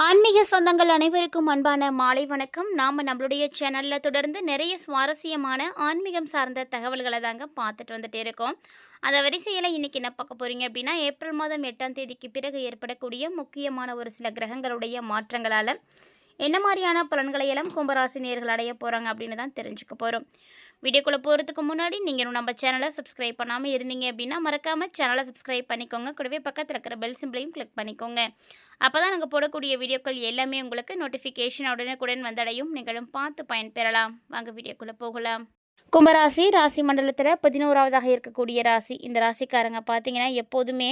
ஆன்மீக சொந்தங்கள் அனைவருக்கும் அன்பான மாலை வணக்கம். நாம் நம்மளுடைய சேனலில் தொடர்ந்து நிறைய சுவாரஸ்யமான ஆன்மீகம் சார்ந்த தகவல்களை தாங்க பார்த்துட்டு வந்துட்டே இருக்கோம். அந்த வரிசையில் இன்றைக்கி என்ன பார்க்க போகிறீங்க அப்படின்னா, ஏப்ரல் மாதம் 8ஆம் தேதிக்கு பிறகு ஏற்படக்கூடிய முக்கியமான ஒரு சில கிரகங்களுடைய மாற்றங்களால் என்ன மாதிரியான பலன்களை எல்லாம் கும்பராசி நேயர்கள் அடைய போகிறாங்க அப்படின்னு தான் தெரிஞ்சுக்க போகிறோம். வீடியோக்குள்ளே போகிறதுக்கு முன்னாடி நீங்கள் நம்ம சேனலை சப்ஸ்கிரைப் பண்ணாமல் இருந்தீங்க அப்படின்னா மறக்காமல் சேனலை சப்ஸ்கிரைப் பண்ணிக்கோங்க. கூடவே பக்கத்தில் இருக்கிற பெல் சிம்பிளையும் கிளிக் பண்ணிக்கோங்க. அப்போ தான் நாங்கள் போடக்கூடிய வீடியோக்கள் எல்லாமே உங்களுக்கு நோட்டிஃபிகேஷன் உடனுக்குடன் வந்தடையும். நீங்களும் பார்த்து பயன்பெறலாம். வாங்க வீடியோக்குள்ளே போகலாம். கும்பராசி ராசி மண்டலத்தில் 11வதாக இருக்கக்கூடிய ராசி. இந்த ராசிக்காரங்க பார்த்தீங்கன்னா எப்போதுமே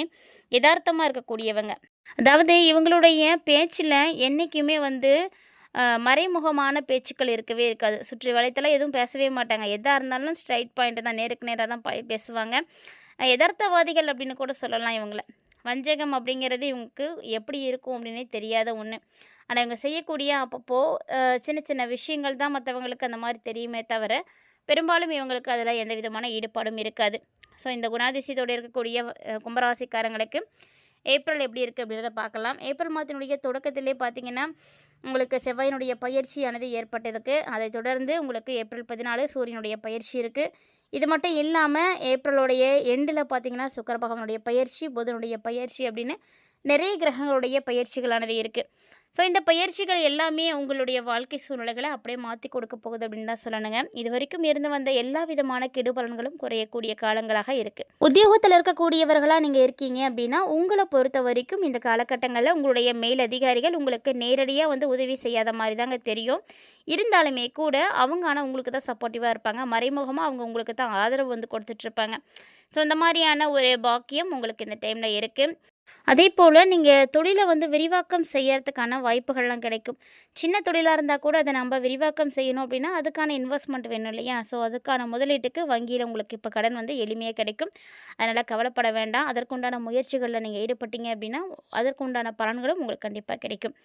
யதார்த்தமாக இருக்கக்கூடியவங்க. அதாவது இவங்களுடைய பேச்சில் என்றைக்குமே மறைமுகமான பேச்சுக்கள் இருக்கவே இருக்காது. சுற்றி வளைத்தல எதுவும் பேசவே மாட்டாங்க. எதாக இருந்தாலும் ஸ்ட்ரைட் பாயிண்ட் தான், நேருக்கு நேராக தான் பேசுவாங்க. யதார்த்தவாதிகள் அப்படின்னு கூட சொல்லலாம் இவங்கள. வஞ்சகம் அப்படிங்கிறது இவங்களுக்கு எப்படி இருக்கும் அப்படின்னே தெரியாத ஒன்று. ஆனால் இவங்க செய்யக்கூடிய அப்பப்போ சின்ன சின்ன விஷயங்கள் தான் மற்றவங்களுக்கு அந்த மாதிரி தெரியுமே தவிர, பெரும்பாலும் இவங்களுக்கு அதில் எந்த விதமான ஈடுபாடும் இருக்காது. ஸோ இந்த குணாதிசயத்தோடு இருக்கக்கூடிய கும்பராசிக்காரங்களுக்கு ஏப்ரல் எப்படி இருக்குது அப்படின்றத பார்க்கலாம். ஏப்ரல் மாதத்தினுடைய தொடக்கத்திலே பார்த்திங்கன்னா உங்களுக்கு செவ்வாயினுடைய பயிற்சியானது ஏற்பட்டிருக்கு. அதை தொடர்ந்து உங்களுக்கு ஏப்ரல் 14 சூரியனுடைய பயிற்சி இருக்குது. இது மட்டும் இல்லாமல் ஏப்ரலுடைய எண்டில் பார்த்திங்கன்னா சுக்கிர பகவானுடைய பயிற்சி, புதனுடைய பயிற்சி அப்படின்னு நிறைய கிரகங்களுடைய பயிற்சிகளானது இருக்குது. ஸோ இந்த பயிற்சிகள் எல்லாமே உங்களுடைய வாழ்க்கை சூழ்நிலைகளை அப்படியே மாற்றி கொடுக்க போகுது அப்படின்னு தான் சொல்லணுங்க. இது வரைக்கும் இருந்து வந்த எல்லா விதமான கெடுபலன்களும் குறையக்கூடிய காலங்களாக இருக்குது. உத்தியோகத்தில் இருக்கக்கூடியவர்களாக நீங்கள் இருக்கீங்க அப்படின்னா உங்களை பொறுத்த வரைக்கும் இந்த காலகட்டங்களில் உங்களுடைய மேல் அதிகாரிகள் உங்களுக்கு நேரடியாக உதவி செய்யாத மாதிரி தாங்க தெரியும். இருந்தாலுமே கூட அவங்க ஆனால் உங்களுக்கு தான் சப்போர்ட்டிவாக இருப்பாங்க. மறைமுகமாக அவங்க உங்களுக்கு தான் ஆதரவு கொடுத்துட்ருப்பாங்க. ஸோ இந்த மாதிரியான ஒரு பாக்கியம் உங்களுக்கு இந்த டைமில் இருக்குது. அதே போல் நீங்கள் தொழிலை விரிவாக்கம் செய்யறதுக்கான வாய்ப்புகள்லாம் கிடைக்கும். சின்ன தொழிலாக இருந்தால் கூட அதை நம்ம விரிவாக்கம் செய்யணும் அப்படின்னா அதுக்கான இன்வெஸ்ட்மெண்ட் வேணும் இல்லையா? ஸோ அதுக்கான முதலீட்டுக்கு வங்கியில் உங்களுக்கு இப்போ கடன் எளிமையாக கிடைக்கும். அதனால் கவலைப்பட வேண்டாம். அதற்குண்டான முயற்சிகளில் நீங்கள் ஈடுபட்டீங்க அப்படின்னா அதற்குண்டான பலன்களும் உங்களுக்கு கண்டிப்பாக கிடைக்கும்.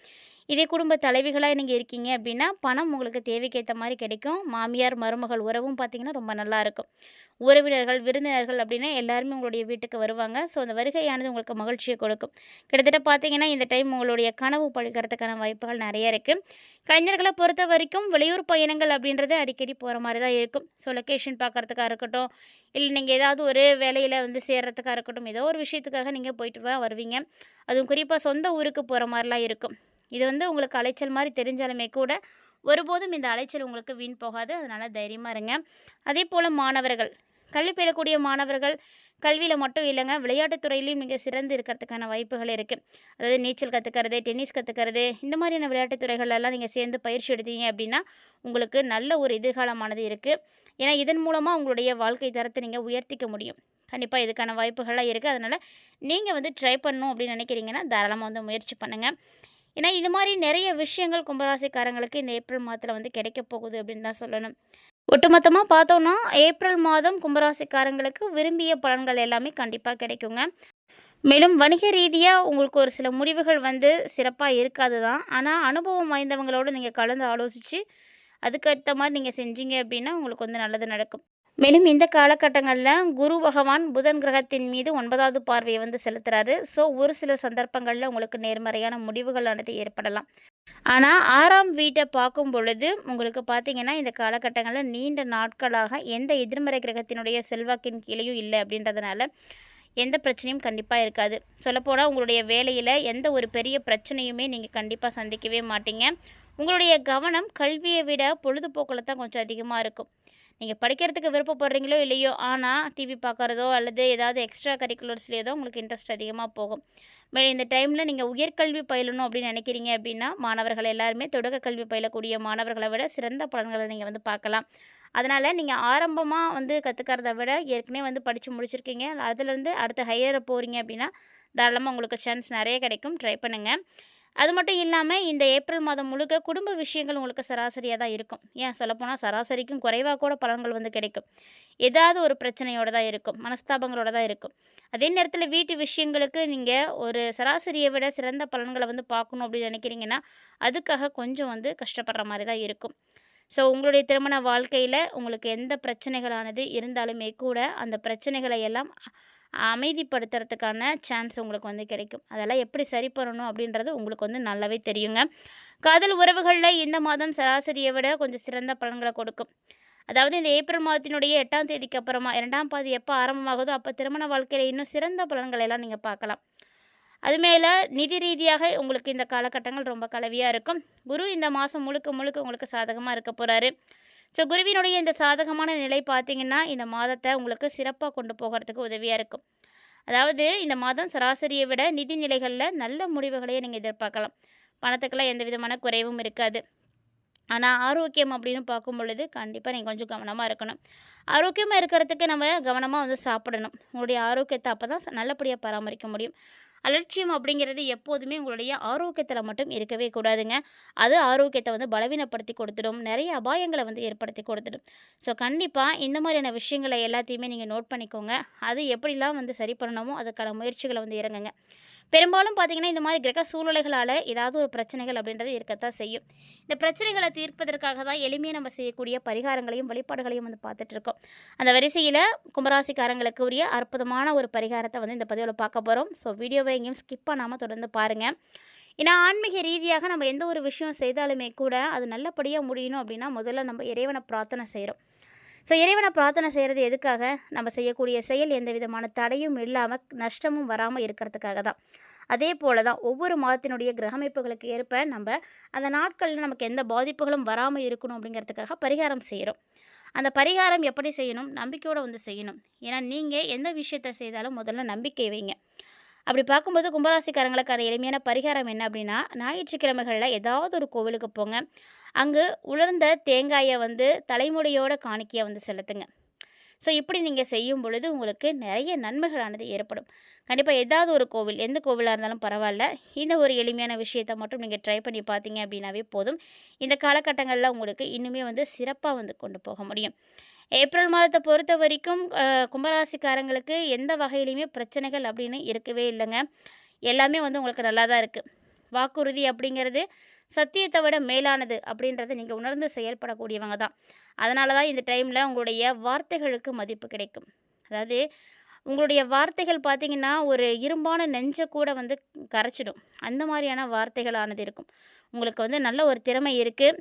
இதே குடும்ப தலைவிகளாக நீங்கள் இருக்கீங்க அப்படின்னா பணம் உங்களுக்கு தேவைக்கேற்ற மாதிரி கிடைக்கும். மாமியார் மருமகள் உறவும் பார்த்திங்கன்னா ரொம்ப நல்லாயிருக்கும். உறவினர்கள் விருந்தினர்கள் அப்படின்னா எல்லாருமே உங்களுடைய வீட்டுக்கு வருவாங்க. ஸோ அந்த வருகையானது உங்களுக்கு மகிழ்ச்சியை கொடுக்கும். கிட்டத்தட்ட பார்த்திங்கன்னா இந்த டைம் உங்களுடைய கனவு பழிக்கிறதுக்கான வாய்ப்புகள் நிறைய இருக்குது. கலைஞர்களை பொறுத்த வரைக்கும் வெளியூர் பயணங்கள் அப்படின்றது அடிக்கடி போகிற மாதிரி தான் இருக்கும். ஸோ லொக்கேஷன் பார்க்குறதுக்காக இருக்கட்டும், இல்லை நீங்கள் ஏதாவது ஒரு வேலையில் சேர்கிறதுக்காக இருக்கட்டும், ஏதோ ஒரு விஷயத்துக்காக நீங்கள் போயிட்டு தான் வருவீங்க. அதுவும் குறிப்பாக சொந்த ஊருக்கு போகிற மாதிரிலாம் இருக்கும். இது உங்களுக்கு அலைச்சல் மாதிரி தெரிஞ்சாலுமே கூட ஒருபோதும் இந்த அலைச்சல் உங்களுக்கு வீண் போகாது. அதனால் தைரியமாக இருங்க. அதே போல் மாணவர்கள், கல்வி பயிலக்கூடிய மாணவர்கள் கல்வியில் மட்டும் இல்லைங்க, விளையாட்டுத் துறையிலையும் மிக சிறந்து இருக்கிறதுக்கான வாய்ப்புகள் இருக்குது. அதாவது நீச்சல் கற்றுக்கிறது, டென்னிஸ் கற்றுக்கிறது, இந்த மாதிரியான விளையாட்டுத் துறைகளெல்லாம் நீங்கள் சேர்ந்து பயிற்சி எடுத்தீங்க அப்படின்னா உங்களுக்கு நல்ல ஒரு எதிர்காலமானது இருக்குது. ஏன்னா இதன் மூலமாக உங்களுடைய வாழ்க்கை தரத்தை நீங்கள் உயர்த்திக்க முடியும். கண்டிப்பாக இதுக்கான வாய்ப்புகள்லாம் இருக்குது. அதனால் நீங்கள் ட்ரை பண்ணணும் அப்படின்னு நினைக்கிறீங்கன்னா தாராளமாக முயற்சி பண்ணுங்கள். ஏன்னா இது மாதிரி நிறைய விஷயங்கள் கும்பராசிக்காரங்களுக்கு இந்த ஏப்ரல் மாதத்தில் கிடைக்க போகுது அப்படின்னு தான் சொல்லணும். ஒட்டுமொத்தமாக பார்த்தோன்னா ஏப்ரல் மாதம் கும்பராசிக்காரங்களுக்கு விரும்பிய பலன்கள் எல்லாமே கண்டிப்பாக கிடைக்குங்க. மேலும் வணிக ரீதியாக உங்களுக்கு ஒரு சில முடிவுகள் சிறப்பாக இருக்காது தான். ஆனால் அனுபவம் வாய்ந்தவங்களோடு நீங்கள் கலந்து ஆலோசித்து அதுக்கேற்ற மாதிரி நீங்கள் செஞ்சீங்க அப்படின்னா உங்களுக்கு நல்லது நடக்கும். மேலும் இந்த காலகட்டங்களில் குரு பகவான் புதன் கிரகத்தின் மீது 9வது பார்வையை செலுத்துகிறாரு. ஸோ ஒரு சில சந்தர்ப்பங்களில் உங்களுக்கு நேர்மறையான முடிவுகளானது ஏற்படலாம். ஆனால் 6ஆம் வீட்டை பார்க்கும் பொழுது உங்களுக்கு பார்த்திங்கன்னா இந்த காலகட்டங்களில் நீண்ட நாட்களாக எந்த எதிர்மறை கிரகத்தினுடைய செல்வாக்கின் கீழேயும் இல்லை அப்படின்றதுனால எந்த பிரச்சனையும் கண்டிப்பாக இருக்காது. சொல்லப்போனால் உங்களுடைய வேலையில் எந்த ஒரு பெரிய பிரச்சனையுமே நீங்கள் கண்டிப்பாக சந்திக்கவே மாட்டீங்க. உங்களுடைய கவனம் கல்வியை விட பொழுதுபோக்கில் தான் கொஞ்சம் அதிகமாக இருக்கும். நீங்கள் படிக்கிறதுக்கு விருப்பப்படுறீங்களோ இல்லையோ, ஆனால் டிவி பார்க்குறதோ அல்லது ஏதாவது எக்ஸ்ட்ரா கரிக்குலர்ஸ்லேயோ தான் உங்களுக்கு இன்ட்ரெஸ்ட் அதிகமாக போகும். மேலும் இந்த டைமில் நீங்கள் உயர்கல்வி பயிலணும் அப்படின்னு நினைக்கிறீங்க அப்படின்னா மாணவர்கள் எல்லாருமே தொடக்க கல்வி பயிலக்கூடிய மாணவர்களை விட சிறந்த பலன்களை நீங்கள் பார்க்கலாம். அதனால் நீங்கள் ஆரம்பமாக கற்றுக்கிறத விட ஏற்கனவே படித்து முடிச்சிருக்கீங்க, அதுலேருந்து அடுத்த ஹையரை போகிறீங்க அப்படின்னா தாராளமாக உங்களுக்கு சான்ஸ் நிறைய கிடைக்கும். ட்ரை பண்ணுங்கள். அது மட்டும் இல்லாமல் இந்த ஏப்ரல் மாதம் முழுக்க குடும்ப விஷயங்கள் உங்களுக்கு சராசரியாக தான் இருக்கும். ஏன் சொல்லப்போனால் சராசரிக்கும் குறைவாக கூட பலன்கள் கிடைக்கும். ஏதாவது ஒரு பிரச்சனையோடு தான் இருக்கும், மனஸ்தாபங்களோடு தான் இருக்கும். அதே நேரத்தில் வீட்டு விஷயங்களுக்கு நீங்கள் ஒரு சராசரியை விட சிறந்த பலன்களை பார்க்கணும் அப்படின்னு நினைக்கிறீங்கன்னா அதுக்காக கொஞ்சம் கஷ்டப்படுற மாதிரி தான் இருக்கும். ஸோ உங்களுடைய திருமண வாழ்க்கையில் உங்களுக்கு எந்த பிரச்சனைகளானது இருந்தாலுமே கூட அந்த பிரச்சனைகளை எல்லாம் அமைதிப்படுத்துறதுக்கான சான்ஸ் உங்களுக்கு வந்து கிடைக்கும். அதெல்லாம் எப்படி சரி பண்ணணும் அப்படின்றது உங்களுக்கு வந்து நல்லாவே தெரியுங்க. காதல் உறவுகளில் இந்த மாதம் சராசரியை விட கொஞ்சம் சிறந்த பலன்களை கொடுக்கும். அதாவது இந்த ஏப்ரல் மாதத்தினுடைய 8ஆம் தேதிக்கு அப்புறமா 2ஆம் பாதி எப்போ ஆரம்பமாகுதோ அப்போ திருமண வாழ்க்கையில் இன்னும் சிறந்த பலன்களை எல்லாம் நீங்கள் பார்க்கலாம். அது மேலே நிதி ரீதியாக உங்களுக்கு இந்த காலகட்டங்கள் ரொம்ப கலவையாக இருக்கும். குரு இந்த மாதம் முழுக்க முழுக்க உங்களுக்கு சாதகமாக இருக்க போகிறாரு. ஸோ குருவினுடைய இந்த சாதகமான நிலை பார்த்தீங்கன்னா இந்த மாதத்தை உங்களுக்கு சிறப்பாக கொண்டு போகிறதுக்கு உதவியாக இருக்கும். அதாவது இந்த மாதம் சராசரியை விட நிதி நிலைகளில் நல்ல முடிவுகளையே நீங்கள் எதிர்பார்க்கலாம். பணத்துக்கெல்லாம் எந்த விதமான குறைவும் இருக்காது. ஆனால் ஆரோக்கியம் அப்படின்னு பார்க்கும் பொழுது கண்டிப்பாக நீங்கள் கொஞ்சம் கவனமாக இருக்கணும். ஆரோக்கியமாக இருக்கிறதுக்கு நம்ம கவனமாக வந்து சாப்பிடணும். உங்களுடைய ஆரோக்கியத்தை அப்போ தான் நல்லபடியாக பராமரிக்க முடியும். அலட்சியம் அப்படிங்கிறது எப்போதுமே உங்களுடைய ஆரோக்கியத்தில் மட்டும் இருக்கவே கூடாதுங்க. அது ஆரோக்கியத்தை வந்து பலவீனப்படுத்தி கொடுத்துடும். நிறைய அபாயங்களை வந்து ஏற்படுத்தி கொடுத்துடும். ஸோ கண்டிப்பாக இந்த மாதிரியான விஷயங்களை எல்லாத்தையுமே நீங்கள் நோட் பண்ணிக்கோங்க. அது எப்படிலாம் வந்து சரி பண்ணணுமோ அதுக்கான முயற்சிகளை வந்து இறங்குங்க. பெரும்பாலும் பார்த்தீங்கன்னா இந்த மாதிரி கிரக சூழ்நிலைகளால் ஏதாவது ஒரு பிரச்சனைகள் அப்படின்றது இருக்கத்தான் செய்யும். இந்த பிரச்சனைகளை தீர்ப்பதற்காக தான் எளிமையாக நம்ம செய்யக்கூடிய பரிகாரங்களையும் வழிபாடுகளையும் வந்து பார்த்துட்ருக்கோம். அந்த வரிசையில் கும்பராசிக்காரங்களுக்கு உரிய அற்புதமான ஒரு பரிகாரத்தை வந்து இந்த பதிவில் பார்க்க போகிறோம். ஸோ வீடியோவை எங்கேயும் ஸ்கிப் பண்ணாமல் தொடர்ந்து பாருங்கள். ஏன்னா ஆன்மீக ரீதியாக நம்ம எந்த ஒரு விஷயம் செய்தாலுமே கூட அது நல்லபடியாக முடியணும் அப்படின்னா முதல்ல நம்ம இறைவனை பிரார்த்தனை செய்கிறோம். ஸோ இறைவனை பிரார்த்தனை செய்கிறது எதுக்காக? நம்ம செய்யக்கூடிய செயல் எந்த விதமான தடையும் இல்லாமல் நஷ்டமும் வராமல் இருக்கிறதுக்காக தான். அதே போல தான் ஒவ்வொரு மாதத்தினுடைய கிரகமைப்புகளுக்கு ஏற்ப நம்ம அந்த நாட்களில் நமக்கு எந்த பாதிப்புகளும் வராமல் இருக்கணும் அப்படிங்கிறதுக்காக பரிகாரம் செய்கிறோம். அந்த பரிகாரம் எப்படி செய்யணும்? நம்பிக்கையோடு வந்து செய்யணும். ஏன்னா நீங்கள் எந்த விஷயத்தை செய்தாலும் முதல்ல நம்பிக்கை வைங்க. அப்படி பார்க்கும்போது கும்பராசிக்காரங்களுக்கான எளிமையான பரிகாரம் என்ன அப்படின்னா, ஞாயிற்றுக்கிழமைகளில் ஏதாவது ஒரு கோவிலுக்கு போங்க. அங்கு உலர்ந்த தேங்காயை வந்து தலைமுடியோட காணிக்கையை வந்து செலுத்துங்க. ஸோ இப்படி நீங்கள் செய்யும் பொழுது உங்களுக்கு நிறைய நன்மைகளானது ஏற்படும். கண்டிப்பாக ஏதாவது ஒரு கோவில், எந்த கோவிலாக இருந்தாலும் பரவாயில்ல, இந்த ஒரு எளிமையான விஷயத்தை மட்டும் நீங்கள் ட்ரை பண்ணி பார்த்தீங்க அப்படின்னாவே போதும். இந்த காலகட்டங்களில் உங்களுக்கு இன்னுமே வந்து சிறப்பாக வந்து கொண்டு போக முடியும். ஏப்ரல் மாதத்தை பொறுத்த வரைக்கும் கும்பராசிக்காரங்களுக்கு எந்த வகையிலையுமே பிரச்சனைகள் அப்படின்னு இருக்கவே இல்லைங்க. எல்லாமே வந்து உங்களுக்கு நல்லா தான் இருக்குது. வாக்குறுதி அப்படிங்கிறது சத்தியத்தை விட மேலானது அப்படின்றத நீங்கள் உணர்ந்து செயல்படக்கூடியவங்க தான். அதனால தான் இந்த டைமில் உங்களுடைய வார்த்தைகளுக்கு மதிப்பு கிடைக்கும். அதாவது உங்களுடைய வார்த்தைகள் பார்த்திங்கன்னா ஒரு இரும்பான நெஞ்சை கூட வந்து கரைச்சிடும். அந்த மாதிரியான வார்த்தைகளானது இருக்கும். உங்களுக்கு வந்து நல்ல ஒரு திறமை இருக்குது.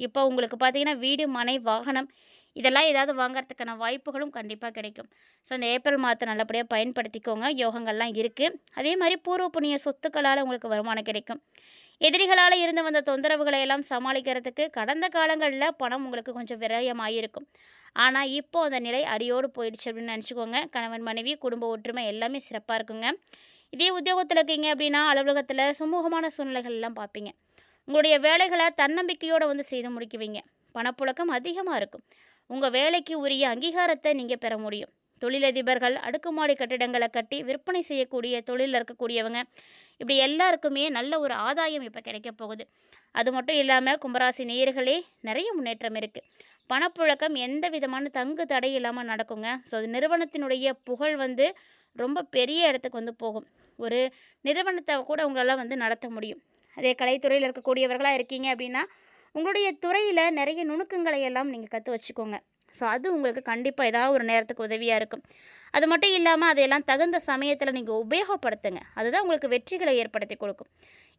இப்போ உங்களுக்கு பார்த்திங்கன்னா வீடு, மனை, வாகனம் இதெல்லாம் ஏதாவது வாங்கிறதுக்கான வாய்ப்புகளும் கண்டிப்பாக கிடைக்கும். ஸோ இந்த ஏப்ரல் மாதத்தை நல்லபடியாக பயன்படுத்திக்கோங்க. யோகங்கள்லாம் இருக்குது. அதே மாதிரி பூர்வ புண்ணிய சொத்துக்களால் உங்களுக்கு வருமானம் கிடைக்கும். எதிரிகளால் இருந்து வந்த தொந்தரவுகளை எல்லாம் சமாளிக்கிறதுக்கு கடந்த காலங்களில் பணம் உங்களுக்கு கொஞ்சம் விரயமாகிருக்கும். ஆனால் இப்போ அந்த நிலை அடியோடு போயிடுச்சு அப்படின்னு நினச்சிக்கோங்க. கணவன், மனைவி, குடும்ப ஒற்றுமை எல்லாமே சிறப்பாக இருக்குங்க. இதே உத்தியோகத்தில் இருக்கீங்க அப்படின்னா அலுவலகத்தில் சுமூகமான சூழ்நிலைகள் எல்லாம் பார்ப்பீங்க. உங்களுடைய வேலைகளை தன்னம்பிக்கையோடு வந்து செய்து முடிக்குவீங்க. பணப்புழக்கம் அதிகமாக இருக்கும். உங்கள் வேலைக்கு உரிய அங்கீகாரத்தை நீங்கள் பெற முடியும். தொழிலதிபர்கள், அடுக்குமாடி கட்டிடங்களை கட்டி விற்பனை செய்யக்கூடிய தொழிலில் இருக்கக்கூடியவங்க, இப்படி எல்லாருக்குமே நல்ல ஒரு ஆதாயம் இப்போ கிடைக்க போகுது. அது மட்டும் இல்லாமல் கும்பராசி நேயர்களே நிறைய முன்னேற்றம் இருக்குது. பணப்புழக்கம் எந்த விதமான தங்கு தடை இல்லாமல் நடக்குங்க. ஸோ நிறுவனத்தினுடைய புகழ் வந்து ரொம்ப பெரிய இடத்துக்கு வந்து போகும். ஒரு நிறுவனத்தை கூட உங்களால் வந்து நடத்த முடியும். அதே கலைத்துறையில் இருக்கக்கூடியவர்களாக இருக்கீங்க அப்படின்னா உங்களுடைய துறையில் நிறைய நுணுக்கங்களை எல்லாம் நீங்கள் கற்று வச்சுக்கோங்க. ஸோ அது உங்களுக்கு கண்டிப்பாக ஏதாவது ஒரு நேரத்துக்கு உதவியாக இருக்கும். அது மட்டும் இல்லாமல் அதையெல்லாம் தகுந்த சமயத்தில் நீங்கள் உபயோகப்படுத்துங்க. அதுதான் உங்களுக்கு வெற்றிகளை ஏற்படுத்தி கொடுக்கும்.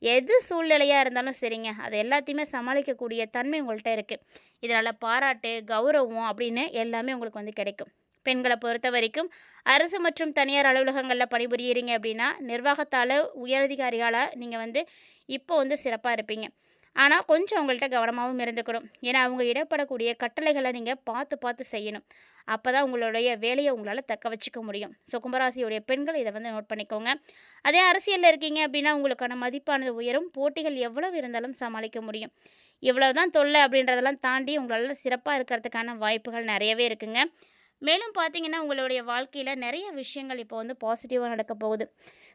எது சூழ்நிலையாக இருந்தாலும் சரிங்க, அது எல்லாத்தையுமே சமாளிக்கக்கூடிய தன்மை உங்கள்கிட்ட இருக்குது. இதனால் பாராட்டு, கௌரவம் அப்படின்னு எல்லாமே உங்களுக்கு வந்து கிடைக்கும். பெண்களை பொறுத்த வரைக்கும் அரசு மற்றும் தனியார் அலுவலகங்களில் பணிபுரியிறீங்க அப்படின்னா நிர்வாகத்தால், உயரதிகாரிகளால் நீங்கள் வந்து இப்போ வந்து சிறப்பாக இருப்பீங்க. ஆனால் கொஞ்சம் அவங்கள்ட்ட கவனமாகவும் இருந்துக்கணும். ஏன்னா அவங்க இடப்படக்கூடிய கட்டளைகளை நீங்கள் பார்த்து பார்த்து செய்யணும். அப்போ தான் உங்களுடைய வேலையை உங்களால் தக்க வச்சுக்க முடியும். ஸோ கும்பராசியுடைய பெண்கள் இதை வந்து நோட் பண்ணிக்கோங்க. அதே அரசியலில் இருக்கீங்க அப்படின்னா உங்களுக்கான மதிப்பானது உயரும். போட்டிகள் எவ்வளவு இருந்தாலும் சமாளிக்க முடியும். இவ்வளோ தான் தொல்லை அப்படின்றதெல்லாம் தாண்டி உங்களால் சிறப்பாக இருக்கிறதுக்கான வாய்ப்புகள் நிறையவே இருக்குங்க. மேலும் பார்த்தீங்கன்னா உங்களுடைய வாழ்க்கையில் நிறைய விஷயங்கள் இப்போ வந்து பாசிட்டிவாக நடக்க போகுது.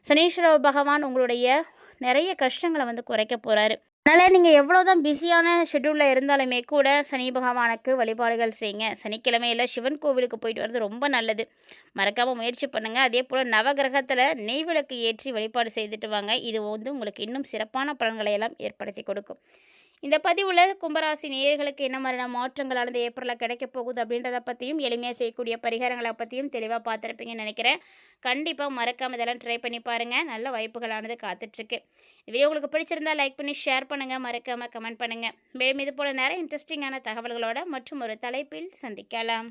சனீஸ்வர பகவான் உங்களுடைய நிறைய கஷ்டங்களை வந்து குறைக்க போகிறாரு. அதனால் நீங்கள் எவ்வளோ தான் பிஸியான ஷெட்யூலில் இருந்தாலுமே கூட சனி பகவானுக்கு வழிபாடுகள் செய்யுங்க. சனிக்கிழமையில் சிவன் கோவிலுக்கு போயிட்டு வர்றது ரொம்ப நல்லது. மறக்காமல் முயற்சி பண்ணுங்கள். அதே போல் நவகிரகத்தில் நெய் விளக்கு ஏற்றி வழிபாடு செய்துட்டு வாங்க. இது வந்து உங்களுக்கு இன்னும் சிறப்பான பலன்களை எல்லாம் ஏற்படுத்தி கொடுக்கும். இந்த பதிவுல கும்பராசி நேயர்களுக்கு என்ன மாதிரியான மாற்றங்களானது ஏப்ரலில் கிடைக்க போகுது அப்படின்றத பற்றியும் எளிமையாக செய்யக்கூடிய பரிகாரங்களை பற்றியும் தெளிவாக பார்த்துருப்பீங்கன்னு நினைக்கிறேன். கண்டிப்பாக மறக்காம இதெல்லாம் ட்ரை பண்ணி பாருங்கள். நல்ல வாய்ப்புகளானது காத்துட்ருக்கு. இந்த வீடியோ உங்களுக்கு பிடிச்சிருந்தா லைக் பண்ணி ஷேர் பண்ணுங்கள், மறக்காமல் கமெண்ட் பண்ணுங்கள். மேலும் இது போல் நிறைய இன்ட்ரெஸ்டிங்கான தகவல்களோட மற்றும் ஒரு தலைப்பில் சந்திக்கலாம்.